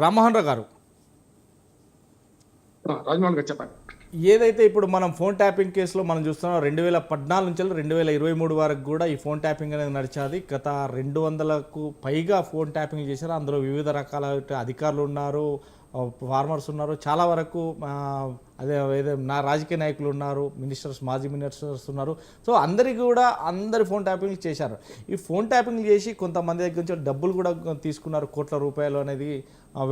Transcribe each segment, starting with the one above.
రామ్మోహన్ రావు గారు, రాజమౌళి గారు చెప్పండి. ఏదైతే ఇప్పుడు మనం ఫోన్ ట్యాపింగ్ కేసులో మనం చూస్తున్నాం 2014 నుంచి 2023 వరకు కూడా ఈ ఫోన్ ట్యాపింగ్ అనేది నడిచేది. గత 200కు పైగా ఫోన్ ట్యాపింగ్ చేశారు. అందులో వివిధ రకాల అధికారులు ఉన్నారు, ఫార్మర్స్ ఉన్నారు, చాలా వరకు అదే నా రాజకీయ నాయకులు ఉన్నారు, మినిస్టర్స్, మాజీ మినిస్టర్స్ ఉన్నారు. సో అందరికీ కూడా అందరి ఫోన్ ట్యాపింగ్ చేశారు. ఈ ఫోన్ ట్యాపింగ్ చేసి కొంతమంది దగ్గర నుంచి డబ్బులు కూడా తీసుకున్నారు, కోట్ల రూపాయలు అనేది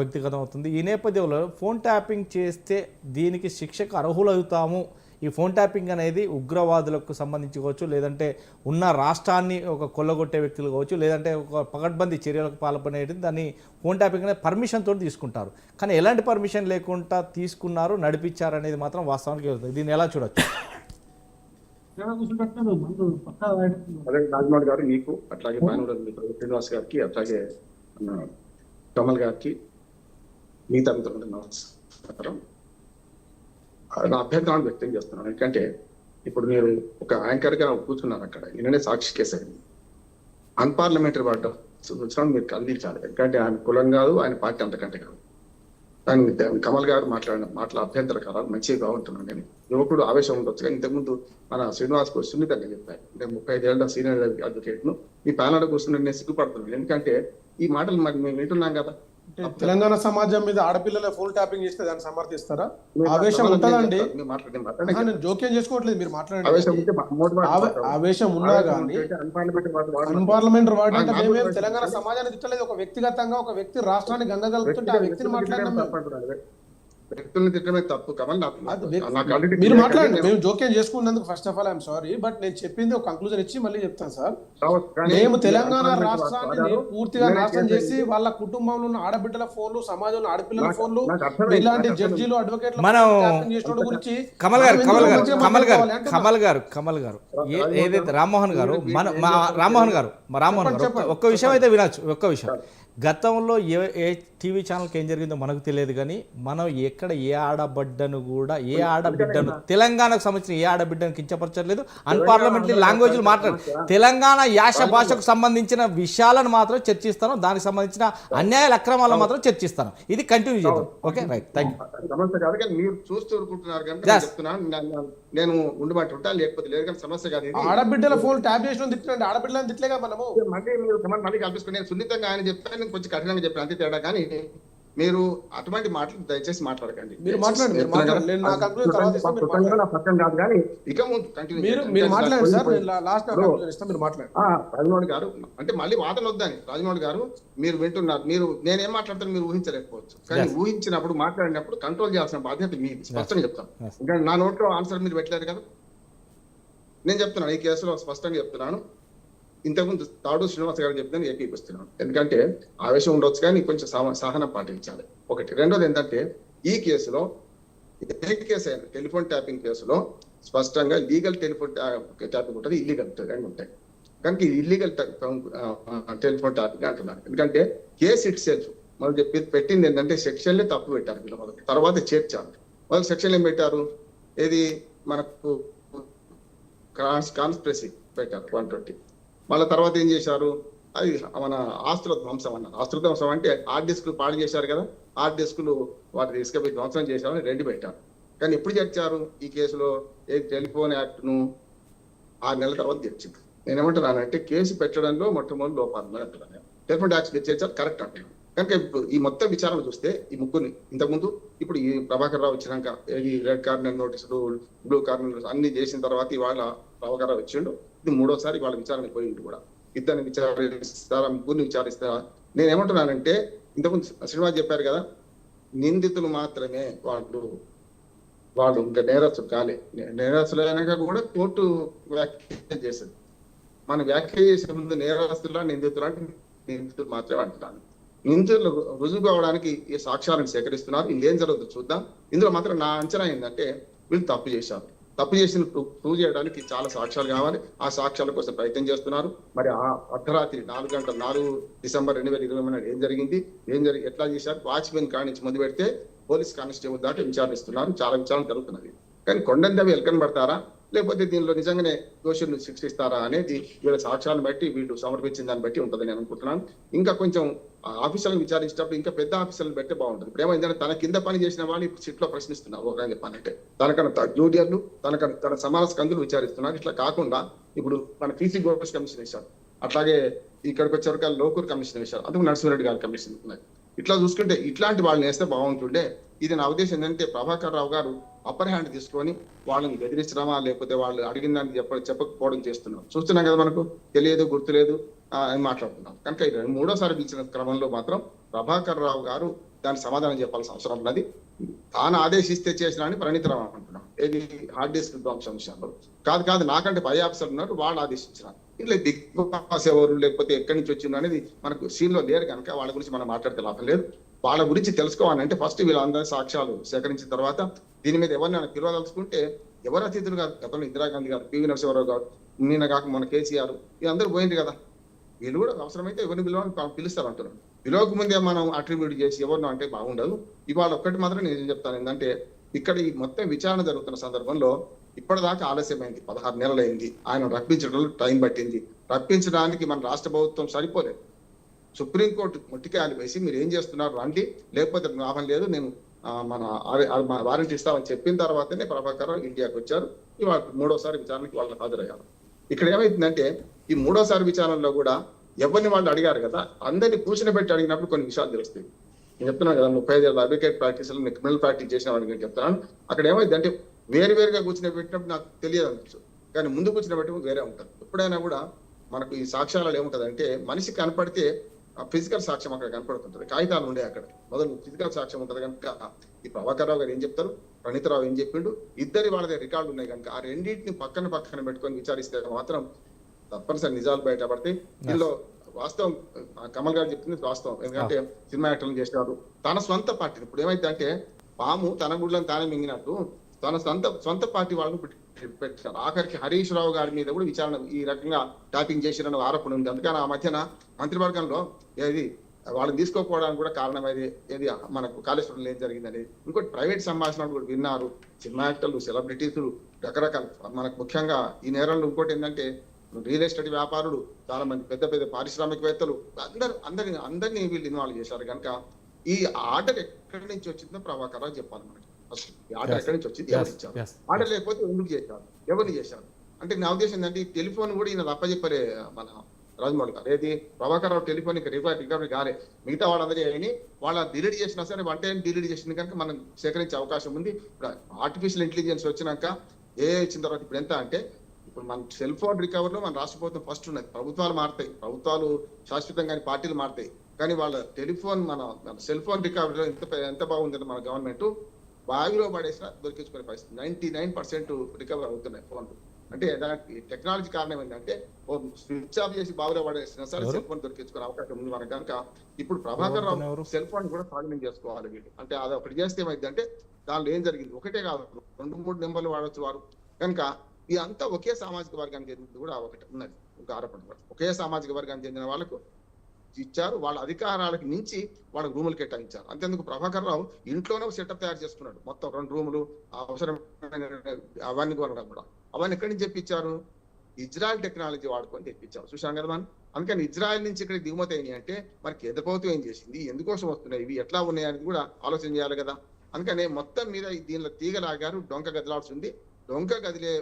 వ్యక్తిగతం అవుతుంది. ఈ నేపథ్యంలో ఫోన్ ట్యాపింగ్ చేస్తే దీనికి శిక్షకు అర్హులవుతాము. ఈ ఫోన్ ట్యాపింగ్ అనేది ఉగ్రవాదులకు సంబంధించి కావచ్చు, లేదంటే ఉన్న రాష్ట్రాన్ని ఒక కొల్లగొట్టే వ్యక్తులు కావచ్చు, లేదంటే ఒక పకడ్బందీ చర్యలకు పాల్పడేది దాన్ని ఫోన్ ట్యాపింగ్ అనేది పర్మిషన్ తోటి తీసుకుంటారు. కానీ ఎలాంటి పర్మిషన్ లేకుండా తీసుకున్నారు, నడిపించారు అనేది మాత్రం వాస్తవానికి వెళ్తుంది. దీన్ని ఎలా చూడొచ్చు? అదే రాజమౌళి గారు, మీకు అట్లాగే శ్రీనివాస్ గారికి, అట్లాగే కమల్ గారికి, మిగతా మిత్రులకు నమస్కారం. నా అభ్యంతరాన్ని వ్యక్తం చేస్తున్నాను. ఎందుకంటే ఇప్పుడు మీరు ఒక యాంకర్ గా కూర్చున్నారు అక్కడ, నిన్ననే సాక్షి కేసు అయింది. అన్పార్లమెంటరీ వాటి వచ్చిన మీరు ఖండించాలి. ఎందుకంటే ఆయన కులం కాదు, ఆయన పార్టీ అంతకంటే కాదు. కానీ కమల్ గారు మాటల అభ్యంతరకరాలు మంచిగా బాగుంటున్నాను. నేను యువకుడు ఆవేశం ఉండొచ్చు, కానీ ఇంతకుముందు మన శ్రీనివాస్ కు సున్నితంగా చెప్పారు. నేను 35 ఏళ్ల సీనియర్ అడ్వకేట్ ను ఈ ప్యానల్ కూర్చుని నేను సిగ్గుపడుతున్నాను. ఎందుకంటే ఈ మాటలు మరి మేము వింటున్నాం కదా. తెలంగాణ సమాజం మీద ఆడపిల్లల ఫోన్ ట్యాపింగ్ చేస్తే దాన్ని సమర్థిస్తారా? ఆవేశం ఉంటుందండి. నేను జోక్యం చేసుకోవట్లేదు, మీరు మాట్లాడండి. ఆవేశం ఉన్నా కానీ అన్పార్లమెంటరీ వార్డు అంటే మేము తెలంగాణ సమాజాన్ని తిట్టలేదు. ఒక వ్యక్తిగతంగా ఒక వ్యక్తి రాష్ట్రాన్ని గంగగలుగుతుంటే ఆ వ్యక్తిని మాట్లాడినాం. వ్యక్తులను తిట్టమే తప్పు కమల్. మీరు మాట్లాడండి, మేము జోక్యం చేసుకున్నందుకు first of all I'm sorry. But నేను చెప్పింది ఒక కంక్లూజన్ ఇచ్చి మళ్ళీ చెప్తాను సార్. మేము తెలంగాణ రాష్ట్రాన్ని పూర్తిగా నాశనం చేసి వాళ్ళ కుటుంబంలో ఉన్న ఆడబిడ్డల ఫోన్లు, సమాజంలో ఆడపిల్లల ఫోన్లు, ఇలాంటి జడ్జీలు, అడ్వకేట్లు గురించి కమల్ గారు ఏదైతే రామ్మోహన్ గారు ఒక్క విషయం అయితే వినొచ్చు. ఒక్క విషయం, గతంలో ఏ టీవీ ఛానల్కి ఏం జరిగిందో మనకు తెలియదు, కానీ మనం ఎక్కడ ఏ ఆడబిడ్డను తెలంగాణకు సంబంధించిన ఏ ఆడబిడ్డను కించపరచలేదు. అన్పార్లమెంటరీ లాంగ్వేజ్లు మాట్లాడు, తెలంగాణ యాస భాషకు సంబంధించిన విషయాలను మాత్రం చర్చిస్తాను, దానికి సంబంధించిన అన్యాయాల అక్రమాలను మాత్రం చర్చిస్తాను. ఇది కంటిన్యూ చేద్దాం. Okay, right, thank you. మీరు చూస్తూ ఊరుకుంటున్నారు కనుక చెప్తున్నాను. నేను ఉండబట్టి ఉంటా, లేకపోతే లేదు. కానీ సమస్య కాదు. ఆడబిడ్డల ఫోన్ ట్యాప్ చేసిన తిట్టండి, ఆడబిడ్డలను తిట్టలేగా మనము. మళ్ళీ కల్పిస్తున్నాను. నేను సున్నితంగా ఆయన చెప్తాను, నేను కొంచెం కఠినంగా చెప్పాను, అంతే తేడా. కానీ మీరు అటువంటి మాటలు దయచేసి మాట్లాడకండి. మీరు మాట్లాడండి రాజమౌళి గారు. అంటే మళ్ళీ వాదన వద్దని రాజమౌళి గారు, మీరు వింటున్నారు. మీరు నేనేం మాట్లాడతాను మీరు ఊహించలేకపోవచ్చు, కానీ ఊహించినప్పుడు మాట్లాడినప్పుడు కంట్రోల్ చేయాల్సిన బాధ్యత మీది. స్పష్టంగా చెప్తాను. ఇంకా నా నోట్లో ఆన్సర్ మీరు పెట్టలేరు కదా. నేను చెప్తున్నాను, ఈ కేసులో స్పష్టంగా చెప్తున్నాను. ఇంతకుముందు తాడు శ్రీనివాస్ గారు చెప్తాను, ఏకీపిస్తున్నాను. ఎందుకంటే ఆవేశం ఉండొచ్చు, కానీ కొంచెం సహనం పాటించాలి. ఒకటి. రెండోది ఏంటంటే, ఈ కేసులో ఏ కేసు అయినా టెలిఫోన్ ట్యాపింగ్ కేసులో స్పష్టంగా లీగల్ టెలిఫోన్ ట్యాపింగ్ ఉంటుంది, ఇల్లీగల్ ట్యాపింగ్ ఉంటాయి. కనుక ఇల్లీగల్ టెలిఫోన్ ట్యాపింగ్ అంటున్నారు. ఎందుకంటే కేసు ఇట్ సెల్ఫ్ మనం పెట్టింది ఏంటంటే సెక్షన్లే తప్పు పెట్టారు వీళ్ళు. మొదటి తర్వాత చేర్చారు. వాళ్ళు సెక్షన్లు ఏం పెట్టారు, ఏది మనకు కాన్స్పిరసీ పెట్టారు 120. మళ్ళీ తర్వాత ఏం చేశారు, అది మన ఆస్తుల ధ్వంసం అన్నారు. ఆస్తుల ధ్వంసం అంటే హార్డ్ డిస్క్లు పాడు చేశారు కదా, హార్డ్ డిస్క్లు వాటి తీసుకుపోయి ధ్వంసం చేశారని 2 పెట్టారు. కానీ ఎప్పుడు చేర్చారు ఈ కేసులో, ఏ టెలిఫోన్ యాక్ట్ను 6 నెలల తర్వాత తెచ్చింది. నేనేమంటున్నానంటే కేసు పెట్టడంలో మొట్టమొదటి లోపాలు అంటున్నాను. టెలిఫోన్ యాక్ట్ చేర్చారు, కరెక్ట్ అంటున్నాను. కనుక ఇప్పుడు ఈ మొత్తం విచారణ చూస్తే ఈ ముగ్గురిని ఇంతకుముందు ఇప్పుడు ఈ ప్రభాకర్ రావు వచ్చినాక ఈ రెడ్ కార్నర్ నోటీసులు, బ్లూ కార్నర్ అన్ని చేసిన తర్వాత ఇవాళ ప్రభాకర్ రావు వచ్చిండు. ఇది 3వసారి వాళ్ళ విచారణ పోయింది కూడా. ఇద్దరిని విచారిస్తారా, ముగ్గురిని విచారిస్తారా? నేనేమంటున్నానంటే, ఇంతకుముందు శ్రీనివాస్ చెప్పారు కదా, నిందితులు మాత్రమే వాళ్ళు ఇంకా నేరస్తులు కాలే. నేరస్తులు అయినాక కూడా కోర్టు వ్యాఖ్య చేసింది. మనం వ్యాఖ్య చేసే ముందు నేరస్తులా నిందితులు అంటే నిందితులు మాత్రమే అంటున్నాను. నిందితులు రుజువు కావడానికి ఈ సాక్ష్యాలను సేకరిస్తున్నారు. ఇంకేం జరుగుతుందో చూద్దాం. ఇందులో మాత్రం నా అంచనా ఏంటంటే, వీళ్ళు తప్పు చేశారు. తప్పు చేసిన ప్రూవ్ చేయడానికి చాలా సాక్ష్యాలు కావాలి. ఆ సాక్ష్యాల కోసం ప్రయత్నం చేస్తున్నారు. మరి ఆ అర్ధరాత్రి 4 గంటల 4 డిసెంబర్ 2020 ఏం జరిగింది, ఎట్లా చేశారు? వాచ్మెన్ కాడి నుంచి మొదలు పెడితే పోలీస్ కానిస్టేబుల్ దాటి విచారిస్తున్నారు. చాలా విచారణ జరుగుతున్నది. కానీ కొండందవి ఎలకని పడతారా, లేకపోతే దీనిలో నిజంగానే దోషులను శిక్షిస్తారా అనేది వీళ్ళ సాక్ష్యాలను బట్టి వీళ్ళు సమర్పించిన దాన్ని బట్టి ఉంటుందని నేను అనుకుంటున్నాను. ఇంకా కొంచెం ఆఫీసర్లను విచారించేటప్పుడు ఇంకా పెద్ద ఆఫీసర్లను బట్టి బాగుంటుంది. ఇప్పుడు ఏమైందంటే తన కింద పని చేసిన వాళ్ళు ఇప్పుడు సిట్లో ప్రశ్నిస్తున్నారు. ఒక చెప్పాలంటే తనకన్నా జూనియర్లు తన సమాన స్కందులు విచారిస్తున్నారు. ఇట్లా కాకుండా ఇప్పుడు మన పీసీ గోల్స్ కమిషన్ వేశారు, అట్లాగే ఇక్కడికి వచ్చే లోకూర్ కమిషన్ వేశారు, అందుకు నరసింహారెడ్డి గారి కమిషన్ ఉన్నాయి. ఇట్లా చూసుకుంటే ఇట్లాంటి వాళ్ళని వేస్తే బాగుంటుండే. ఇది నా ఉద్దేశం ఏంటంటే ప్రభాకర్ రావు గారు అప్పర్ హ్యాండ్ తీసుకొని వాళ్ళని బెదిరించడమా లేకపోతే వాళ్ళు అడిగిన దానికి చెప్పకపోవడం చేస్తున్నాం. చూస్తున్నాం కదా, మనకు తెలియదు గుర్తులేదు అని మాట్లాడుతున్నాం. కనుక ఇది మూడోసారి పిలిచిన క్రమంలో మాత్రం ప్రభాకర్ రావు గారు దానికి సమాధానం చెప్పాల్సిన అవసరం ఉన్నది. తాను ఆదేశిస్తే చేసిన అని ప్రణీతరావు అంటున్నాం. ఏది హార్డ్ డిస్క్ విధ్వంసం విషయంలో కాదు నాకంటే పై ఆఫీసర్ ఉన్నారు, వాళ్ళు ఆదేశించినారు. ఇట్లా బిగ్ బాస్ ఎవరు లేకపోతే ఎక్కడి నుంచి వచ్చిందో అనేది మనకు సీన్ లో లేరు కనుక వాళ్ళ గురించి మనం మాట్లాడితే లాభం లేదు. వాళ్ళ గురించి తెలుసుకోవాలంటే ఫస్ట్ వీళ్ళందరి సాక్ష్యాలు సేకరించిన తర్వాత దీని మీద ఎవరిని పిలవదలుచుకుంటే ఎవరు అతిథులు కాదు. గతంలో ఇందిరాగాంధీ గారు, పివి నరసింహారావు గారు, నిన్న కాక మన కేసీఆర్, వీళ్ళందరూ పోయింది కదా. వీళ్ళు కూడా అవసరమైతే ఎవరిని పిలుస్తారు అంటున్నారు. పిలవక ముందే మనం అట్రిబ్యూట్ చేసి ఎవరినో అంటే బాగుండదు. ఇవాళ ఒక్కటి మాత్రం నేను చెప్తాను ఏంటంటే ఇక్కడ ఈ మొత్తం విచారణ జరుగుతున్న సందర్భంలో ఇప్పటిదాకా ఆలస్యమైంది, 16 నెలలైంది. ఆయన రప్పించడంలో టైం పట్టింది. రప్పించడానికి మన రాష్ట్ర ప్రభుత్వం సరిపోలేదు. సుప్రీంకోర్టు ముట్టికాయలు వేసి మీరు ఏం చేస్తున్నారు రండి, లేకపోతే లాభం లేదు, నేను మన వారెంట్ ఇస్తామని చెప్పిన తర్వాతనే ప్రభాకర్ రావు ఇండియాకి వచ్చారు. ఇవాళ మూడోసారి విచారణకి వాళ్ళు హాజరయ్యారు. ఇక్కడ ఏమైందంటే ఈ మూడోసారి విచారణలో కూడా ఎవరిని వాళ్ళు అడిగారు కదా, అందరినీ కూర్చుని అడిగినప్పుడు కొన్ని విషయాలు తెలుస్తాయి. నేను చెప్తున్నాను కదా, 35 ఏళ్ళ అడ్వకేట్ ప్రాక్టీస్ క్రిమినల్ ప్రాక్టీస్ చేసిన వాడికి చెప్తున్నాను. అక్కడ ఏమైందంటే వేరుగా కూర్చుని పెట్టినప్పుడు నాకు తెలియదు అనిపించు, కానీ ముందు కూర్చుని పెట్టినప్పుడు వేరే ఉంటుంది. ఎప్పుడైనా కూడా మనకు ఈ సాక్ష్యాలలో ఏముంటది అంటే మనిషి కనపడితే ఫిజికల్ సాక్ష్యం అక్కడ కనపడుతుంటది, కాగితాలు ఉండే అక్కడ మొదలు ఫిజికల్ సాక్ష్యం ఉంటుంది కనుక ఈ ప్రభాకర్ రావు గారు ఏం చెప్తారు, ప్రణీతరావు ఏం చెప్పిండు, ఇద్దరి వాళ్ళ దగ్గర రికార్డు ఉన్నాయి కనుక ఆ రెండింటిని పక్కన పెట్టుకొని విచారిస్తే మాత్రం తప్పనిసరి నిజాలు బయటపడతాయి. దీనిలో వాస్తవం కమల్ గారు చెప్పింది వాస్తవం. ఎందుకంటే సినిమా యాక్టర్లు చేసినారు తన సొంత పార్టీని. ఇప్పుడు ఏమైతే అంటే పాము తన గుడ్లను తానే మింగినట్టు తన సొంత పార్టీ వాళ్ళని పెట్టారు. ఆఖరికి హరీష్ రావు గారి మీద కూడా విచారణ ఈ రకంగా ట్యాపింగ్ చేసిన ఆరోపణ ఉంది. అందుకని ఆ మధ్యన మంత్రివర్గంలో ఏది వాళ్ళని తీసుకోకపోవడానికి కూడా కారణం ఏది మనకు కాళేశ్వరంలో ఏం జరిగిందని ఇంకోటి ప్రైవేట్ సంభాషణలు కూడా విన్నారు. సినిమా యాక్టర్లు, సెలబ్రిటీస్, రకరకాల మనకు ముఖ్యంగా ఈ నేరంలో ఇంకోటి ఏంటంటే రియల్ ఎస్టేట్ వ్యాపారులు, చాలా మంది పెద్ద పారిశ్రామికవేత్తలు అందరినీ వీళ్ళు ఇన్వాల్వ్ చేశారు. కనుక ఈ ఆర్డర్ ఎక్కడి నుంచి వచ్చిందో ప్రభాకర్ రావు చెప్పాలి మనకి. అసలు ఈ ఆర్డర్ ఎక్కడి నుంచి వచ్చింది, ఎవరు ఇచ్చారు, ఆర్డర్ లేకపోతే ఎందుకు చేశారు, ఎవరిని చేశారు అంటే నా ఉద్దేశం ఏంటంటే ఈ టెలిఫోన్ కూడా ఈయన తప్పచెప్పారే మన రాజమౌళి గారు. ఏది ప్రభాకర్ రావు టెలిఫోన్ రికవరీ గారే, మిగతా వాళ్ళందరూ అయినా వాళ్ళ డిలీట్ చేసినా సరే వన్ టైం డిలీట్ చేసింది కనుక మనం సేకరించే అవకాశం ఉంది. ఇప్పుడు ఆర్టిఫిషియల్ ఇంటెలిజెన్స్ వచ్చినాక ఇచ్చిన తర్వాత ఇప్పుడు ఎంత అంటే ఇప్పుడు మన సెల్ ఫోన్ రికవరీలో మన రాష్ట్ర ప్రభుత్వం ఫస్ట్ ఉన్నది. ప్రభుత్వాలు మారుతాయి, ప్రభుత్వాలు శాశ్వతంగా పార్టీలు మారుతాయి, కానీ వాళ్ళ టెలిఫోన్ మన సెల్ ఫోన్ రికవరీలో ఎంత బాగుందంటే మన గవర్నమెంట్ బావిలో పడేసినా దొరికించుకునే పరిస్థితి 99% రికవర్ అవుతున్నాయి ఫోన్లు. అంటే దానికి టెక్నాలజీ కారణం ఏంటంటే స్విచ్ ఆఫ్ చేసి బావిలో పడేసినా సరే సెల్ ఫోన్ దొరికించుకునే అవకాశం ఉంది మనకు. కనుక ఇప్పుడు ప్రభాకర్ రావు సెల్ ఫోన్ కూడా స్వాధీనం చేసుకోవాలి వీళ్ళు. అంటే అది ఒకటి చేస్తే ఏమైందంటే దానిలో ఏం జరిగింది ఒకటే కాదు, 2-3 నెంబర్లు వాడచ్చు వారు. కనుక ఇదంతా ఒకే సామాజిక వర్గానికి చెందింది కూడా ఒకటి ఉన్నది, ఒక ఆరోపణ కూడా ఒకే సామాజిక వర్గానికి చెందిన వాళ్ళకు ఇచ్చారు. వాళ్ళ అధికారాలకు మించి వాళ్ళకి రూములు కేటాయించారు. అంతేందుకు ప్రభాకర్ రావు ఇంట్లోనే సెటప్ తయారు చేసుకున్నాడు, మొత్తం 2 రూములు అవసరమైన అవన్నీ కొనడం కూడా. అవన్నీ ఎక్కడి నుంచి తెప్పించారు, ఇజ్రాయెల్ టెక్నాలజీ వాడుకొని తెప్పించారు. చూసాం కదా మనం. అందుకని ఇజ్రాయెల్ నుంచి ఇక్కడ దిగుమతి అయినాయి అంటే మరి కేంద్ర ప్రభుత్వం ఏం చేసింది, ఎందుకోసం వస్తున్నాయి, ఇవి ఎట్లా ఉన్నాయి అనేది కూడా ఆలోచన చేయాలి కదా. అందుకనే మొత్తం మీద దీనిలో తీగలాగారు, డొంక గదిలాడుతుంది. డొంక గదిలే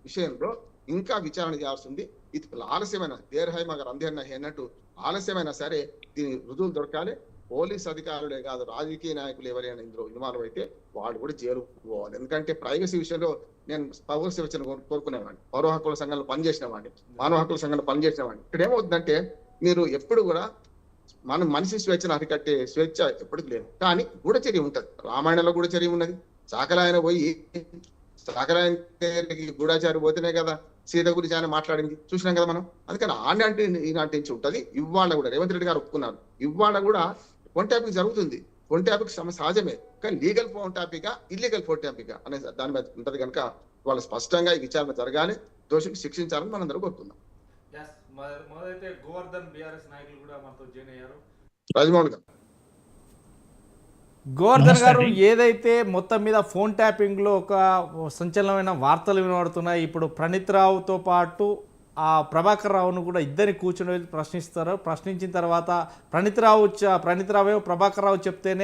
విషయంలో ఇంకా విచారణ చేయాల్సింది. ఇది ఆలస్యమైన దేర్హై మగర్ అందేర్న అన్నట్టు ఆలస్యమైనా సరే దీని రుజువులు దొరకాలి. పోలీస్ అధికారులే కాదు, రాజకీయ నాయకులు ఎవరైనా ఇందులో ఇన్వాల్వ్ అయితే వాళ్ళు కూడా జైలు పోవాలి. ఎందుకంటే ప్రైవసీ విషయంలో నేను పౌర స్వేచ్ఛను కోరుకునేవాడిని, పౌర హక్కుల సంఘంలో పనిచేసిన వాడిని, మానవ హక్కుల సంఘంలో పనిచేసిన వాడిని. ఇక్కడ ఏమవుతుందంటే మీరు ఎప్పుడు కూడా మనం మనిషి స్వేచ్ఛను అరికట్టే స్వేచ్ఛ ఎప్పటికి లేదు, కానీ గూఢచర్య ఉంటది. రామాయణంలో గూఢచర్య ఉన్నది. చాకలాయన పోయి చాకలాయన గూఢాచారి పోతేనే కదా సీత గురించి ఆయన మాట్లాడింది, చూసినాం కదా మనం. అందుకని ఆనాటి ఈనాటి నుంచి ఉంటది. ఇవాళ కూడా రేవంత్ రెడ్డి గారు ఒప్పుకున్నారు, ఇవాళ కూడా ఫోన్ ట్యాపింగ్ జరుగుతుంది. ఫోన్ ట్యాపింగ్ సహజమే, కానీ legal phone tapping illegal phone tapping అనే దాని మీద ఉంటది. కనుక వాళ్ళు స్పష్టంగా ఈ విచారణ జరగాలి, దోషులకు శిక్షించాలని మనందరూ కోరుతున్నాం. గోవర్ధన్ బీఆర్ఎస్ నాయకులు కూడా మనతో జాయిన్ అయ్యారు. రాజమౌళి గారు గోవర్ధన్ గారు, ఏదైతే మొత్తం మీద ఫోన్ ట్యాపింగ్లో ఒక సంచలనమైన వార్తలు వినబడుతున్నాయి. ఇప్పుడు ప్రణీత్ రావుతో పాటు ఆ ప్రభాకర్ రావును కూడా ఇద్దరిని కూర్చొని ప్రశ్నిస్తారు. ప్రశ్నించిన తర్వాత ప్రణీత్ రావు ప్రభాకర్ రావు చెప్తేనే